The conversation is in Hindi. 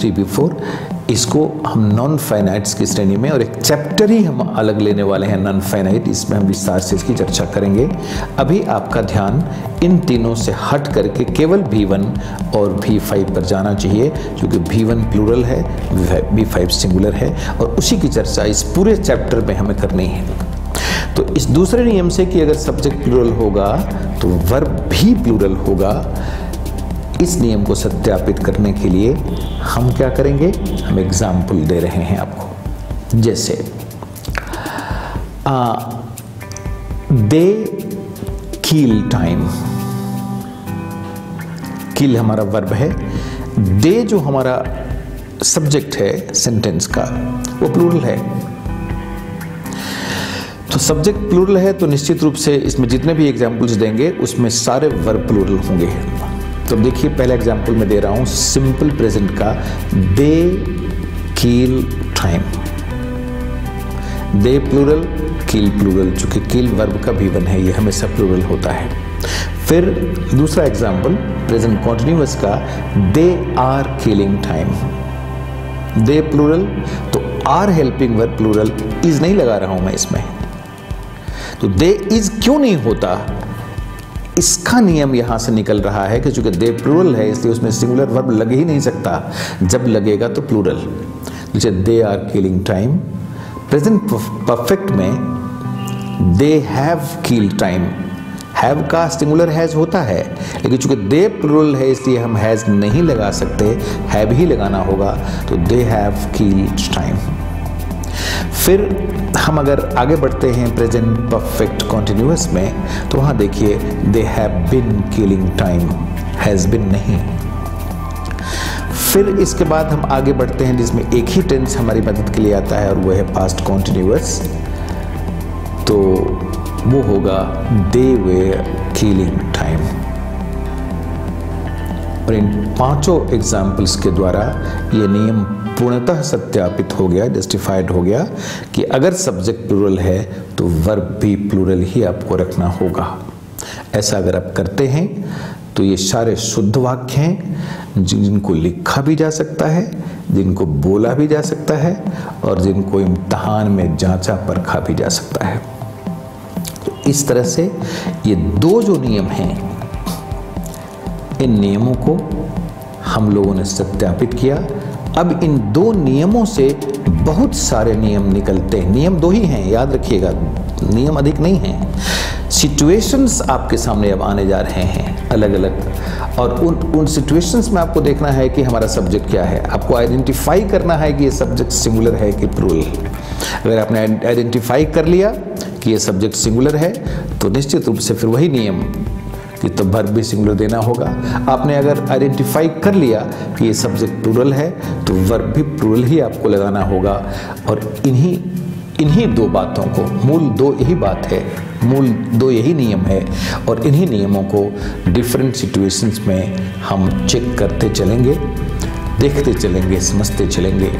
3 बिफोर, इसको हम नॉन फाइनाइट्स की श्रेणी में, और एक चैप्टर ही हम अलग लेने वाले हैं नॉन फाइनाइट, इसमें हम विस्तार से इसकी चर्चा करेंगे। अभी आपका ध्यान इन तीनों से हट करके केवल V1 और V5 पर जाना चाहिए, क्योंकि V1 प्लूरल है, V5 सिंगुलर है, और उसी की चर्चा इस पूरे चैप्टर में हमें करनी है। तो इस दूसरे नियम से कि अगर सब्जेक्ट प्लूरल होगा तो वर्ब भी प्लूरल होगा, इस नियम को सत्यापित करने के लिए हम क्या करेंगे, हम एग्जाम्पल दे रहे हैं आपको। जैसे दे किल टाइम, किल हमारा वर्ब है, दे जो हमारा सब्जेक्ट है सेंटेंस का वो प्लूरल है। तो सब्जेक्ट प्लूरल है तो निश्चित रूप से इसमें जितने भी एग्जाम्पल्स देंगे उसमें सारे वर्ब प्लूरल होंगे। तो देखिए पहला एग्जाम्पल मैं दे रहा हूं सिंपल प्रेजेंट का, they kill time. They plural, kill plural, चूंकि किल वर्ब का V1 है, ये हमेशा प्लूरल होता है। फिर दूसरा एग्जाम्पल प्रेजेंट कॉन्टिन्यूअस का, they are killing time. They plural तो are helping verb plural, is नहीं लगा रहा हूं मैं इसमें। तो दे इज क्यों नहीं होता, इसका नियम यहां से निकल रहा है कि चूंकि दे प्लूरल है इसलिए उसमें सिंगुलर वर्ब लग ही नहीं सकता, जब लगेगा तो प्लूरल। जैसे they are killing time, present perfect में they have kill time, have का सिंगुलर हैज होता है, लेकिन चूंकि दे प्लूरल है इसलिए हम हैज नहीं लगा सकते, हैव ही लगाना होगा। तो दे हैव किल टाइम। फिर हम अगर आगे बढ़ते हैं प्रेजेंट परफेक्ट कॉन्टिन्यूअस में, तो वहां देखिए they have been killing time, has been नहीं। फिर इसके बाद हम आगे बढ़ते हैं जिसमें एक ही टेंस हमारी मदद के लिए आता है और वो है पास्ट कॉन्टिन्यूअस। तो वो होगा दे वेर किलिंग टाइम। और इन पांचों एग्जाम्पल्स के द्वारा ये नियम पूर्णतः सत्यापित हो गया, जस्टिफाइड हो गया कि अगर सब्जेक्ट प्लूरल है तो वर्ब भी प्लूरल ही आपको रखना होगा। ऐसा अगर आप करते हैं तो ये सारे शुद्ध वाक्य हैं जिनको लिखा भी जा सकता है, जिनको बोला भी जा सकता है, और जिनको इम्तिहान में जांचा परखा भी जा सकता है। तो इस तरह से ये दो जो नियम हैं, इन नियमों को हम लोगों ने सत्यापित किया। अब इन दो नियमों से बहुत सारे नियम निकलते हैं। नियम दो ही हैं, याद रखिएगा, नियम अधिक नहीं हैं। सिचुएशंस आपके सामने अब आने जा रहे हैं अलग अलग, और उन सिचुएशंस में आपको देखना है कि हमारा सब्जेक्ट क्या है। आपको आइडेंटिफाई करना है कि ये सब्जेक्ट सिंगुलर है कि प्लूरल। अगर आपने आइडेंटिफाई कर लिया कि ये सब्जेक्ट सिंगुलर है तो निश्चित रूप से फिर वही नियम कि तो वर्ब भी सिंगुलर देना होगा। आपने अगर आइडेंटिफाई कर लिया कि ये सब्जेक्ट प्लूरल है तो वर्ब भी प्लूरल ही आपको लगाना होगा। और इन्हीं दो बातों को, मूल दो यही बात है, मूल दो यही नियम है, और इन्हीं नियमों को डिफरेंट सिचुएशंस में हम चेक करते चलेंगे, देखते चलेंगे, समझते चलेंगे।